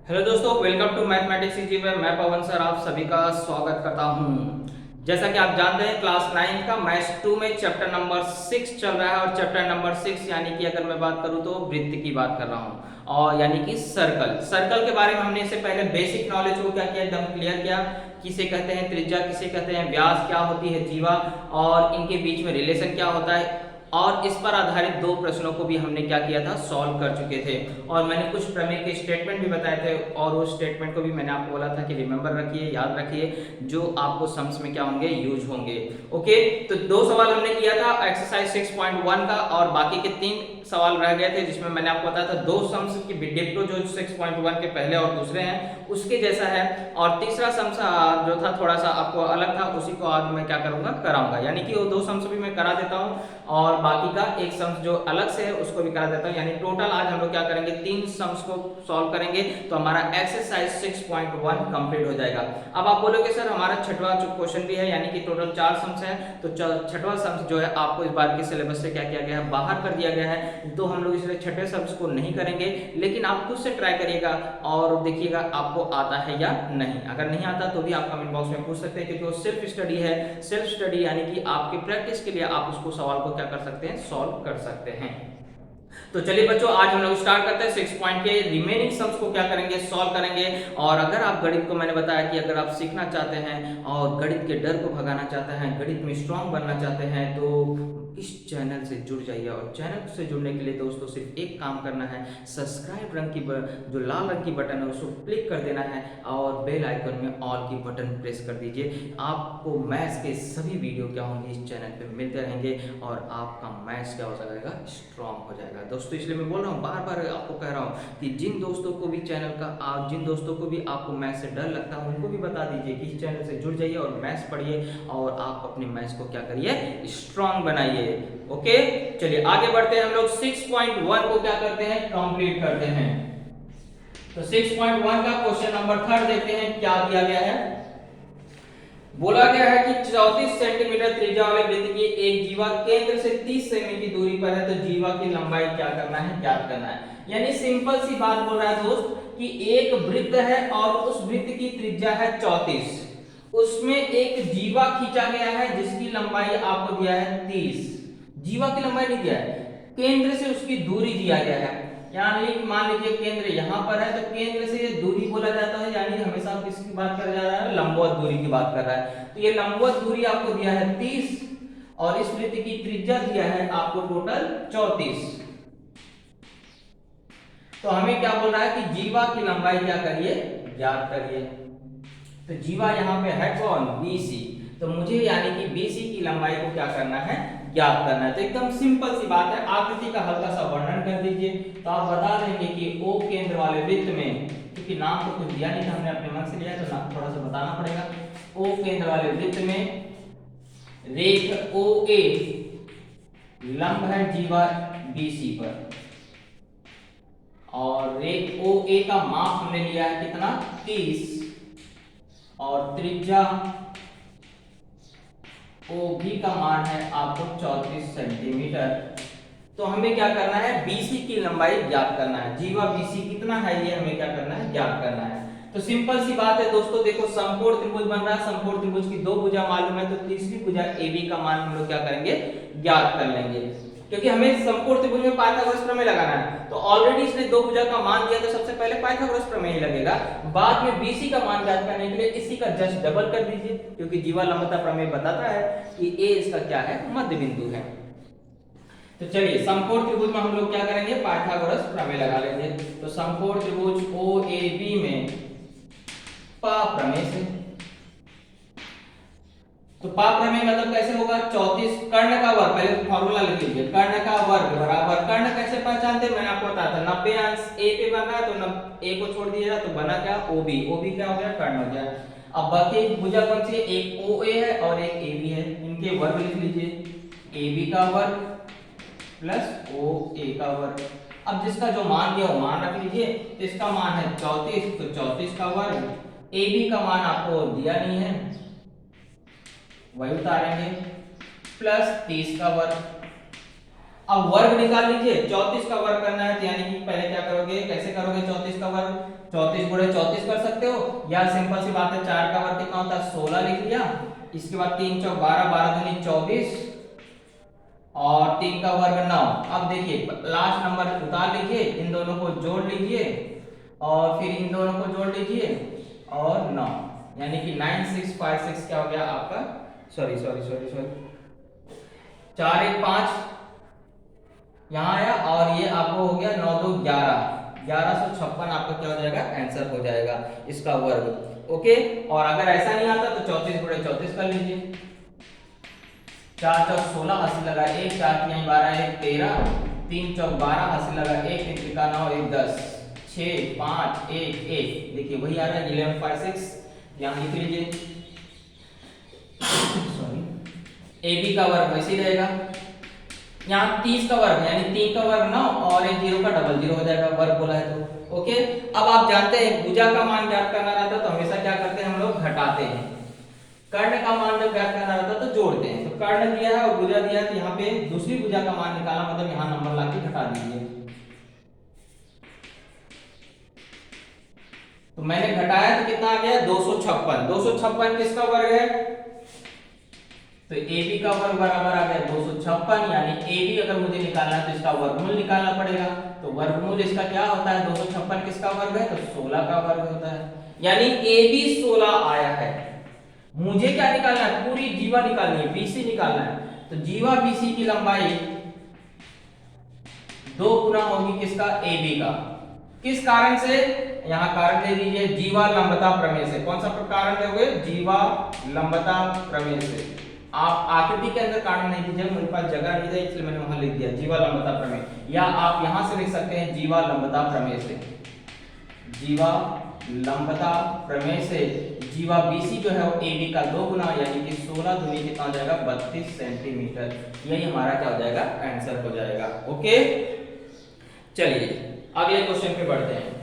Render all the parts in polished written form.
Hello दोस्तों, welcome to mathematics easy में। मैं पवन सर आप सभी का स्वागत करता हूं। जैसा कि आप जानते हैं, क्लास 9 का मैथ्स 2 में चैप्टर नंबर 6 चल रहा है और चैप्टर नंबर 6 यानी कि अगर मैं बात करूं तो वृत्त की बात कर रहा हूं और यानी कि सर्कल। सर्कल के बारे में हमने इससे पहले बेसिक नॉलेज को क्या किया, एकदम क्लियर किया। किसे कहते हैं त्रिज्या, किसे कहते हैं व्यास, क्या होती है जीवा और इनके बीच में रिलेशन क्या होता है, और इस पर आधारित दो प्रश्नों को भी हमने क्या किया था, सॉल्व कर चुके थे। और मैंने कुछ प्रमेय के स्टेटमेंट भी बताए थे और उस स्टेटमेंट को भी मैंने आपको बोला था कि रिमेंबर रखिए, याद रखिए, जो आपको सम्स में क्या होंगे, यूज होंगे। ओके, तो दो सवाल हमने किया था एक्सरसाइज 6.1 का और बाकी के 3 सवाल रह गए थे, जिसमें मैंने आपको बताया था दो सम्स की डिट्टो जो 6.1 के पहले और दूसरे हैं उसके जैसा है, और तीसरा सम्स जो था थोड़ा सा आपको अलग था, उसी को आज मैं क्या करूंगा, कराऊंगा। यानी कि वो दो सम्स भी मैं करा देता हूं और बाकी का एक सम्स जो अलग से है उसको भी करा देता हूं। यानी टोटल आज हम लोग क्या करेंगे, 3 सम्स को सॉल्व करेंगे तो हमारा एक्सरसाइज 6.1 कंप्लीट हो जाएगा। अब आप बोलोगे सर हमारा छठवां क्वेश्चन भी है, यानी कि टोटल 4 सम्स है, तो छठवां सम्स जो है आपको इस बार के सिलेबस से क्या किया गया है, बाहर कर दिया गया है, तो हम लोग इसलिए छठे सम्स को नहीं करेंगे। लेकिन आप खुद से ट्राई करिएगा और देखिएगा आपको आता है या नहीं। अगर नहीं आता तो भी आप कमेंट बॉक्स में पूछ सकते हैं, क्योंकि वो सेल्फ स्टडी है। सेल्फ स्टडी यानी कि आपकी प्रैक्टिस के लिए आप उसको सवाल को क्या कर सकते हैं, सॉल्व कर सकते हैं। तो चलिए बच्चों, आज हम लोग स्टार्ट करते हैं 6 पॉइंट के रिमेनिंग सम्स को क्या करेंगे, सॉल्व करेंगे। और अगर आप गणित को, मैंने बताया कि अगर आप सीखना चाहते हैं और गणित के डर को भगाना चाहते हैं, गणित में स्ट्रांग बनना चाहते हैं, तो इस चैनल से जुड़ जाइए। और चैनल से जुड़ने के लिए दोस्तों सिर्फ एक काम करना है, सब्सक्राइब रंग की जो लाल रंग की बटन है उसको क्लिक कर देना है और बेल आइकन में ऑल की बटन प्रेस कर दीजिए। आपको मैथ्स के सभी वीडियो क्या होंगे इस चैनल पे मिलते रहेंगे और आपका मैथ्स क्या हो जाएगा, स्ट्रांग हो जाएगा। दोस्तों इसलिए मैं बोल रहा हूँ, बार बार आपको कह रहा हूँ कि जिन दोस्तों को भी चैनल का जिन दोस्तों को भी आपको मैथ्स से डर लगता है उनको भी बता दीजिए कि इस चैनल से जुड़ जाइए और मैथ्स पढ़िए और आप अपने मैथ्स को क्या करिए, स्ट्रांग बनाइए। ओके, चलिए आगे बढ़ते हैं। हम लोग 6.1 को क्या करते हैं, कंप्लीट करते हैं। तो 6.1 का क्वेश्चन नंबर 3 देखते हैं क्या दिया गया है। बोला गया है कि 34 सेंटीमीटर त्रिज्या वाले वृत्त की एक जीवा केंद्र से 30 सेमी की दूरी पर है, तो जीवा की लंबाई क्या करना है, ज्ञात करना है। यानी सिंपल सी बात बोल रहा है दोस्त कि एक वृत्त है और उस वृत्त की त्रिज्या है 34, उसमें एक जीवा खींचा गया है जिसकी लंबाई आपको दिया है 30। जीवा की लंबाई नहीं दिया है, केंद्र से उसकी दूरी दिया गया है। यानी मान लीजिए केंद्र यहाँ पर है, तो केंद्र से ये दूरी बोला जाता है, यानी हमेशा किसकी बात कर जा रहा है, लंबवत दूरी की बात कर रहा है। तो ये लंबवत दूरी आपको दिया है 30 और इस वृत्त की त्रिज्या दिया है आपको टोटल 34। तो हमें क्या बोल रहा है कि जीवा की लंबाई क्या करिए, ज्ञात करिए। तो जीवा यहाँ पे है कौन, BC। तो मुझे यानी कि BC की लंबाई को क्या करना है, ज्ञात करना है। तो एकदम सिंपल सी बात है, आकृति का हल्का सा वर्णन कर दीजिए। तो आप बता देंगे कि O केंद्र वाले वृत्त में, क्योंकि नाम तो कुछ दिया नहीं था, हमने अपने मन से लिया तो नाम थोड़ा सा बताना पड़ेगा। O केंद्र वाले वृत्त में रेख OA लंब है जीवा BC पर, और रेख OA का माप हमने लिया है कितना, 30, और त्रिज्या OB का मान है आपको 34 सेंटीमीटर। तो हमें क्या करना है, BC की लंबाई ज्ञात करना है। जीवा BC कितना है ये हमें क्या करना है, ज्ञात करना है। तो सिंपल सी बात है दोस्तों, देखो समकोण त्रिभुज बन रहा है, समकोण त्रिभुज की दो भुजा मालूम है, तो तीसरी भुजा AB का मान हम लोग क्या करेंगे, ज्ञात कर लेंगे। क्योंकि हमें समकोण त्रिभुज में पाइथागोरस प्रमेय लगाना है, तो ऑलरेडी इसने दो भुजा का मान दिया, तो सबसे पहले पाइथागोरस प्रमेय ही लगेगा। बाद में BC का मान ज्ञात करने के लिए इसी का जस्ट डबल कर दीजिए, क्योंकि जीवा लंबता प्रमेय बताता है कि A इसका क्या है, मध्य बिंदु है। तो चलिए समकोण त्रिभुज में हम लोग क्या करेंगे, पाइथागोरस प्रमेय लगा लेंगे। तो समकोण त्रिभुज OAB में पा प्रमेय से, तो पा प्रमेय मतलब कैसे होगा, 34 कर्ण का वर्ग, पहले फॉर्मूला लिख लीजिए, कर्ण का वर्ग बराबर, कर्ण कैसे पहचानते हैं मैंने आपको बताया था, 90 अंश A पे बन रहा है तो A को छोड़ दीजिएगा तो बना क्या, OB। OB क्या हो गया, कर्ण हो गया। अब बाकी भुजा कौन सी है, एक OA है और एक AB है, इनके वर्ग लिख लीजिए, AB का वर्ग प्लस OA का वर्ग। अब जिसका जो मान दिया वो मान रख लीजिए, तो इसका मान है 34, तो 34 का वर्ग, AB का मान आपको दिया नहीं है वही उतारेंगे, प्लस 30 का वर्ग। अब वर्ग निकाल लीजिए, 34 का वर्ग करना है तो यानी कि पहले क्या करोगे, कैसे करोगे 34 का वर्ग, 34 गुणे 34 कर सकते हो, या सिंपल सी बात है 4 का वर्ग कितना होता है 16 लिख लिया, इसके बाद 3 चौक 12, 12 दूनी 24 और 3 का वर्ग 9। अब देखिए लास्ट नंबर उतार लीजिए, इन दोनों को जोड़ लीजिए और फिर इन दोनों को जोड़ लीजिए और 9, यानी कि 9656 क्या हो गया आपका, सॉरी सॉरी सॉरी सॉरी 4 1 5 यहाँ आया और ये आपको हो गया 9 2 11, 1156 आपका क्या हो जाएगा आंसर हो जाएगा इसका वर्ग। ओके, और अगर ऐसा नहीं आता तो 34 गुणे 34 कर लीजिए, 4 चौक 16 हासिल लगा 1, 4 3 12 1 13, 3 चौक 12 हासिल लगा 1 3 का 9 1 10, 6 5 1 1, देखिए वही आ रहा है 1156, यहाँ लिख लीजिए। सॉरी, ए बी का वर्ग वैसे ही रहेगा, यहाँ 30 का वर्ग यानी 3 का वर्ग 9 और एक 0 का डबल 0 हो जाएगा, वर्ग बोला है तो। ओके, अब आप जानते हैं भुजा का मान ज्ञात करना रहता तो हमेशा क्या करते हैं हम लोग घटाते हैं, कर्ण का मान जब ज्ञात करना रहता तो जोड़ते हैं। तो कर्ण दिया है और भुजा दिया है तो यहाँ पे दूसरी भुजा का मान निकालना मतलब यहाँ नंबर लाके घटा दीजिए। तो मैंने घटाया तो कितना आ गया 256, 256 किसका वर्ग है, तो AB का वर्ग बराबर आ गया 256, यानी AB अगर मुझे निकालना है तो इसका वर्गमूल निकालना पड़ेगा, तो वर्गमूल इसका क्या होता है 256 किसका वर्ग है, तो 16 का वर्ग होता है, यानी AB 16 आया है। मुझे क्या निकालना है, पूरी जीवा निकालनी है, BC निकालना है, तो जीवा BC की लंबाई 2 गुना होगी किसका, AB का। किस कारण से, यहाँ कारण ले लीजिए जीवा लंबता प्रमेय से। कौन सा कारण लोगे, जीवा लंबता प्रमेय से। आप आकृति के अंदर कारण नहीं दीजिए, मेरे पास जगह नहीं है इसलिए मैंने वहां लिख दिया जीवा लंबता प्रमेय, या आप यहां से लिख सकते हैं जीवा लंबता प्रमेय से। जीवा लंबता प्रमेय से जीवा BC जो है वो AB का 2 गुना यानी कि 16 दूनी कितना हो जाएगा 32 सेंटीमीटर, यही हमारा क्या हो जाएगा आंसर हो जाएगा। ओके, चलिए अगले क्वेश्चन पे बढ़ते हैं।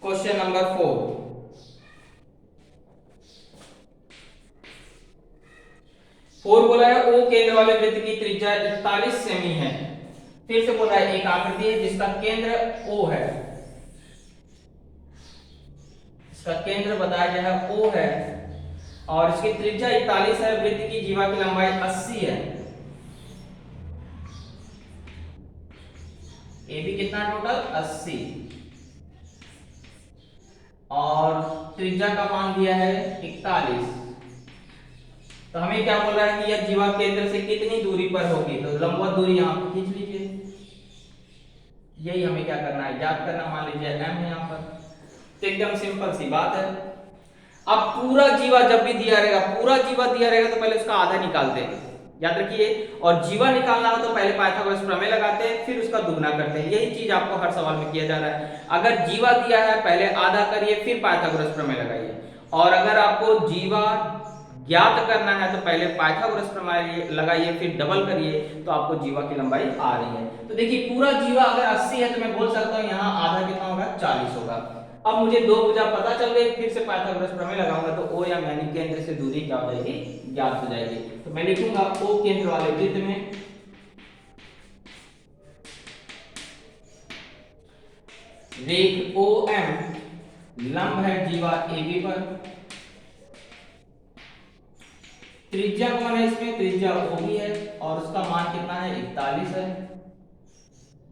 क्वेश्चन नंबर 4 बोला है ओ केंद्र वाले वृत्त की त्रिज्या 41 सेमी है। फिर से बोला है एक आकृति है जिसका केंद्र O है, इसका केंद्र बताया गया है O है और इसकी त्रिज्या 41 है, वृत्त की जीवा की लंबाई 80 है। AB कितना टोटल 80 और त्रिज्या का मान दिया है 41, तो हमें क्या बोल रहा है कि यह जीवा केंद्र से कितनी दूरी पर होगी, तो लंबवत दूरी यहाँ पे खींच लीजिए, यही हमें क्या करना है ज्ञात करना, मान लीजिए m है यहाँ पर, तो एकदम सिंपल सी बात है। अब पूरा जीवा जब भी दिया रहेगा, पूरा जीवा दिया रहेगा तो पहले उसका आधा निकालते हैं, याद रखिए, और जीवा निकालना हो तो पहले पाइथागोरस प्रमेय लगाते हैं फिर उसका दुगना करते हैं, यही चीज आपको हर सवाल में किया जा रहा है। अगर जीवा दिया है पहले आधा करिए फिर पाइथागोरस प्रमेय लगाइए, और अगर आपको जीवा ज्ञात करना है तो पहले पाइथागोरस प्रमेय लगाइए फिर डबल करिए, तो आपको जीवा की लंबाई आ रही है। तो देखिए पूरा जीवा अगर 80 है तो मैं बोल सकता हूँ यहाँ आधा कितना होगा 40 होगा। अब मुझे दो भुजा पता चल गई, फिर से पाइथागोरस प्रमेय लगाऊंगा तो O या यानी केंद्र से दूरी क्या हो जाएगी ज्ञात हो जाएगी। तो मैं लिखूंगा O केंद्र वाले वृत्त में रेख OM लंब है जीवा AB पर, त्रिज्या कौन है इसमें, त्रिज्या OB है और उसका मान कितना है 41 है।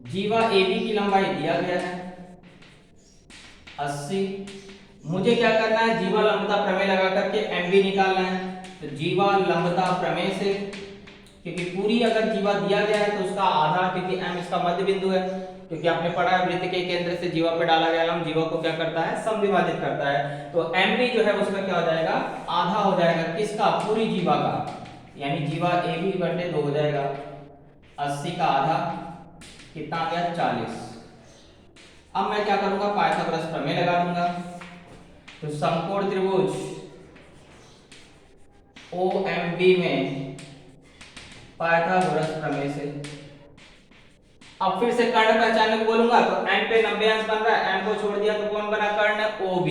जीवा AB की लंबाई दिया गया है 80। मुझे क्या करना है जीवा लंबता प्रमेय लगा करके MB निकालना है, तो जीवा लंबता प्रमेय से, क्योंकि पूरी अगर जीवा दिया गया है तो उसका आधा, क्योंकि M इसका मध्य बिंदु है, क्योंकि आपने पढ़ा है वृत्त के केंद्र से जीवा पे डाला गया लंब जीवा को क्या करता है समविभाजित करता है, तो MB जो है उसका क्या हो जाएगा आधा हो जाएगा किसका, पूरी जीवा का, यानी जीवा AB बटे 2 हो जाएगा, 80 का आधा कितना आ गया 40। अब मैं क्या करूंगा पाइथागोरस प्रमेय लगा दूंगा, तो समकोण त्रिभुज OMB में पाइथागोरस प्रमेय से अब फिर से कर्ण पहचानने को बोलूंगा तो n पे 90 अंश बन रहा है, n को छोड़ दिया तो कौन बना कर्ण OB।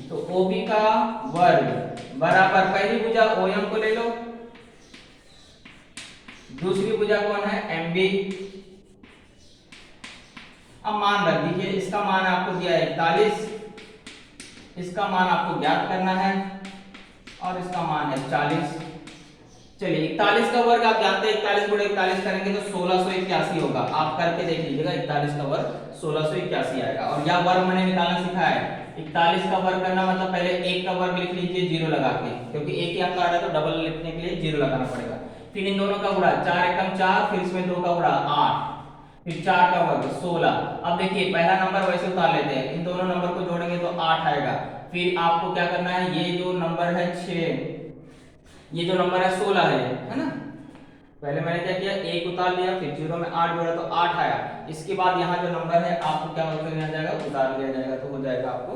तो OB का वर्ग बराबर पहली भुजा OM को ले लो, दूसरी भुजा कौन है MB। अब मान रख दीजिए, इसका मान आपको दिया है 41, इसका मान आपको ज्ञात करना है और इसका मान है 40। चलिए 41 का वर्ग आप जानते हैं, 41 गुणे 41 करेंगे तो 1681 होगा। आप करके देख लीजिएगा, 41 का वर्ग 1681 आएगा। और यह वर्ग मैंने निकालना सिखाया है। 41 का वर्ग करना मतलब पहले 1 का वर्ग लिख लीजिए 0 लगा के, क्योंकि एक ही अंक आ रहा है तो डबल लिखने के लिए 0 लगाना पड़ेगा। फिर इन दोनों का गुणा 4 एकम 4, फिर इसमें 2 का गुणा 8, फिर 4 का वर्ग 16। अब देखिए पहला नंबर वैसे उतार लेते हैं, इन दोनों नंबर को जोड़ेंगे तो 8 आएगा। फिर आपको क्या करना है, ये जो नंबर है 6, ये जो नंबर है 16 है ना। पहले मैंने क्या किया, 1 उतार लिया, फिर 0 में 8 जोड़ा तो 8 आया। इसके बाद यहाँ जो नंबर है आपको क्या कर लिया जाएगा, उतार लिया जाएगा, तो हो जाएगा आपको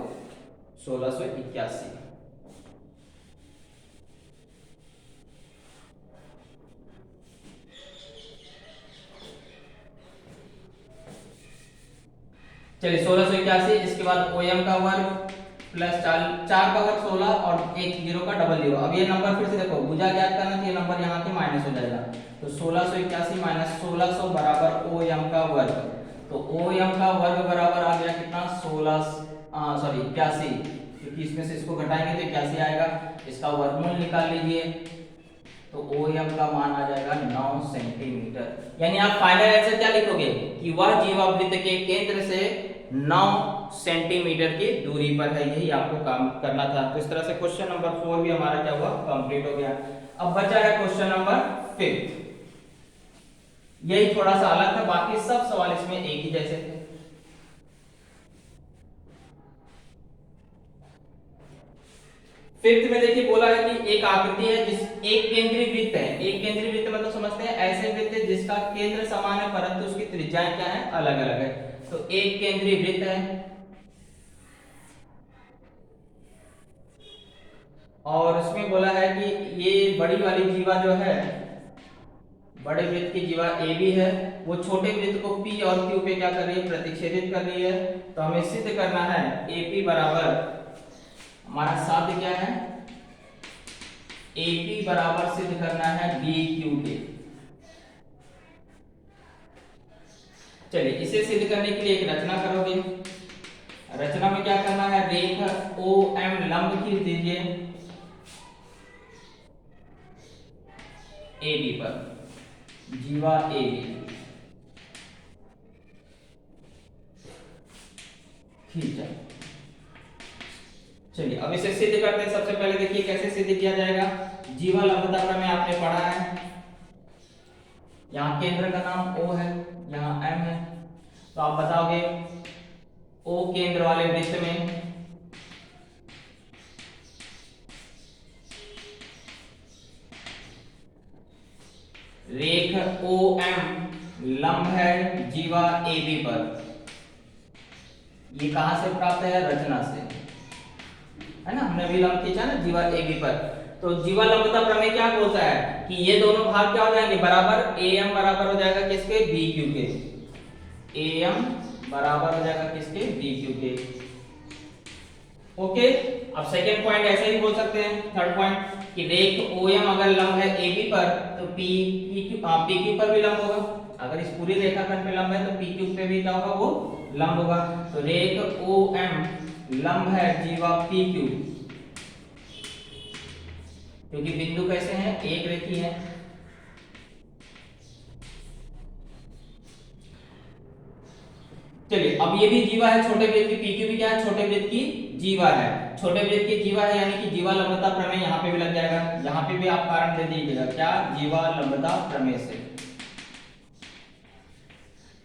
1681। चलिए 1681, इसके बाद OM का वर्ग प्लस 4 का वर्ग 16 और एक 0 का डबल 0। अब ये नंबर फिर से देखो, भुजा ज्ञात करना चाहिए, नंबर यहाँ के माइनस हो जाएगा। तो 1681 माइनस 1600 बराबर OM का वर्ग। तो OM का वर्ग बराबर आ गया कितना, 81, क्योंकि इसमें से इसको घटाएंगे तो 81 आएगा। इसका वर्गमूल निकाल लीजिए तो OM का मान आ जाएगा 9 सेंटीमीटर। यानी आप फाइनल आंसर क्या लिखोगे कि वह जीवावृत्त के केंद्र से 9 सेंटीमीटर की दूरी पर है। यही आपको काम करना था। तो इस तरह से क्वेश्चन नंबर 4 भी हमारा क्या हुआ, कंप्लीट हो गया। अब बचा है क्वेश्चन नंबर 5। यही थोड़ा सा अलग था, बाकी सब सवाल इसमें एक ही जैसे थे। फिफ्थ में देखिए बोला है कि एक आकृति है जिस एक केंद्रीय वृत्त है। एक केंद्रीय वृत्त मतलब समझते हैं ऐसे वृत्त है जिसका केंद्र समान है परंतु उसकी त्रिज्याएं क्या है, अलग अलग है। तो एक केंद्रीय वृत्त है और उसमें बोला है कि ये बड़ी वाली जीवा जो है, बड़े वृत्त की जीवा AB है, वो छोटे वृत्त को P और Q पे क्या कर रही है, प्रतिच्छेदित कर रही है। तो हमें सिद्ध करना है AP बराबर, हमारा साध्य क्या है, AP बराबर सिद्ध करना है BQ के। चलिए इसे सिद्ध करने के लिए एक रचना करोगे। रचना में क्या करना है, रेखा OM लंब खींच दीजिए AB पर, जीवा AB खींचा। चलिए अब इसे सिद्ध करते हैं। सबसे पहले देखिए कैसे सिद्ध किया जाएगा। जीवा लंबता प्रमेय आपने पढ़ा है। यहाँ केंद्र का नाम O है, यहाँ M है, तो आप बताओगे O केंद्र वाले वृत्त में रेख OM लंब है जीवा AB पर। ये कहां से प्राप्त है, रचना से, है ना। हमने भी लंब खींचा ना जीवा AB पर। तो जीवा लंबता प्रमेय क्या बोलता है कि ये दोनों भाग क्या हो जाएंगे, बराबर। AM बराबर हो जाएगा किसके, BQ के। AM बराबर हो जाएगा किसके, BQ के। ओके। अब सेकेंड पॉइंट ऐसे ही बोल सकते हैं, थर्ड पॉइंट कि रेख OM अगर लंब है AB पर तो PQ पर भी लंब होगा। अगर इस पूरी रेखाखंड पे लंब है तो PQ पे भी क्या होगा, वो लंब होगा। तो रेख OM लंब है जीवा PQ, क्योंकि बिंदु कैसे हैं, एक रेखी है। चलिए अब ये भी जीवा है छोटे वृत्त की, PQ भी क्या है, छोटे वृत्त की जीवा है। छोटे वृत्त की जीवा है यानी कि जीवा लंबता प्रमेय यहाँ पे भी लग जाएगा। यहाँ पे भी आप कारण दे दीजिएगा, क्या, जीवा लंबता प्रमेय से।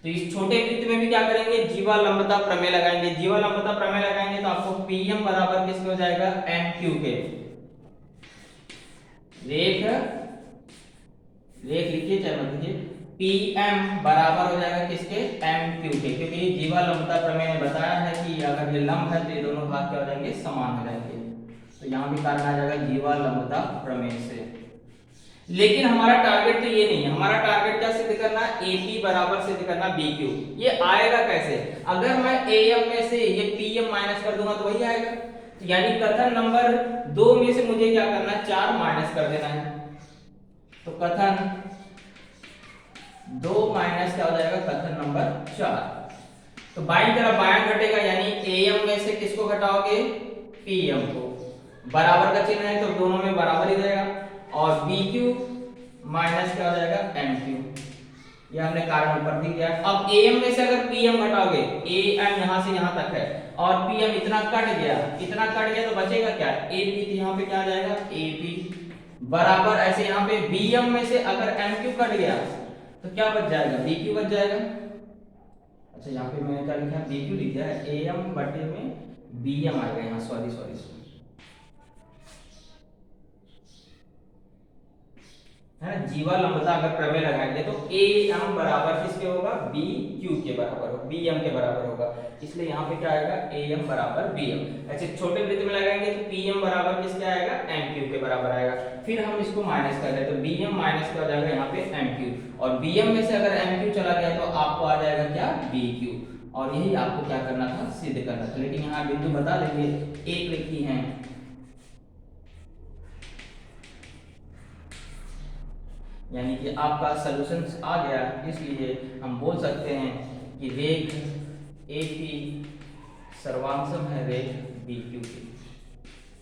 तो इस छोटे वृत्त में भी क्या करेंगे, जीवा लंबता प्रमेय लगाएंगे। जीवा लंबता प्रमेय लगाएंगे तो आपको PM बराबर किसके हो जाएगा, MQ के। रेख लिखिए चाहे मत लिखिए, PM बराबर हो जाएगा किसके, MQ के, क्योंकि जीवा लंबता प्रमेय ने बताया है कि अगर ये लंब है तो ये दोनों भाग क्या हो जाएंगे, समान हो जाएंगे। तो यहाँ भी कारण आ जाएगा जीवा लंबता प्रमेय से। लेकिन हमारा टारगेट तो ये नहीं है, हमारा टारगेट क्या सिद्ध करना है, AP बराबर सिद्ध करना BQ। ये आएगा कैसे, अगर मैं AM में से ये PM माइनस कर दूंगा तो वही आएगा। तो यानी कथन नंबर 2 में से मुझे क्या करना है, 4 माइनस कर देना है। तो कथन 2 माइनस क्या हो जाएगा, कथन नंबर 4। तो बाईं तरफ बायां घटेगा, यानी AM में से किसको घटाओगे, PM को। बराबर का चिन्ह है तो दोनों में बराबर ही रहेगा। और BQ माइनस क्या हो जाएगा, MQ। ये हमने कारण ऊपर दी दिया। अब AM में से अगर PM घटाओगे, AM यहां से यहां तक है और PM इतना कट गया, इतना कट गया तो बचेगा क्या, AP। तो यहाँ पे क्या आ जाएगा, AP बराबर ऐसे यहाँ पे BM में से अगर MQ कट गया तो क्या बच जाएगा, BQ बच जाएगा। अच्छा यहाँ पे मैंने क्या लिखा है, BQ लिख दिया है, AM बटे में BM आएगा यहाँ, सॉरी सॉरी है ना। जीवा लंबता अगर प्रमेय लगाएंगे तो AM बराबर किसके होगा, BQ के बराबर होगा, BM के बराबर होगा। इसलिए यहाँ पे क्या आएगा, AM बराबर BM। ऐसे छोटे वृत्त में लगाएंगे तो PM बराबर किसके आएगा, MQ के बराबर आएगा। फिर हम इसको माइनस कर रहे तो BM माइनस क्या हो जाएगा यहाँ पे MQ, और BM में से अगर MQ चला गया तो आपको आ जाएगा क्या, BQ। और यही आपको क्या करना था, सिद्ध करना था। लेकिन यहाँ बिंदु बता देंगे, एक लिखी है, यानी कि आपका सॉल्यूशन आ गया। इसलिए हम बोल सकते हैं कि रेख AP सर्वांशम है रेख BQ की।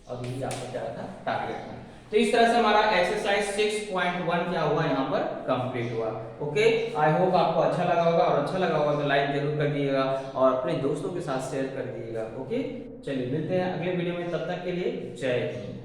अब यही आपका क्या था, टारगेट था। तो इस तरह से हमारा एक्सरसाइज 6.1 क्या हुआ, यहाँ पर कंप्लीट हुआ। ओके, आई होप आपको अच्छा लगा होगा, और अच्छा लगा होगा तो लाइक जरूर कर दिएगा और अपने दोस्तों के साथ शेयर कर दिएगा। ओके, चलिए मिलते हैं अगले वीडियो में, तब तक के लिए जय हिंद।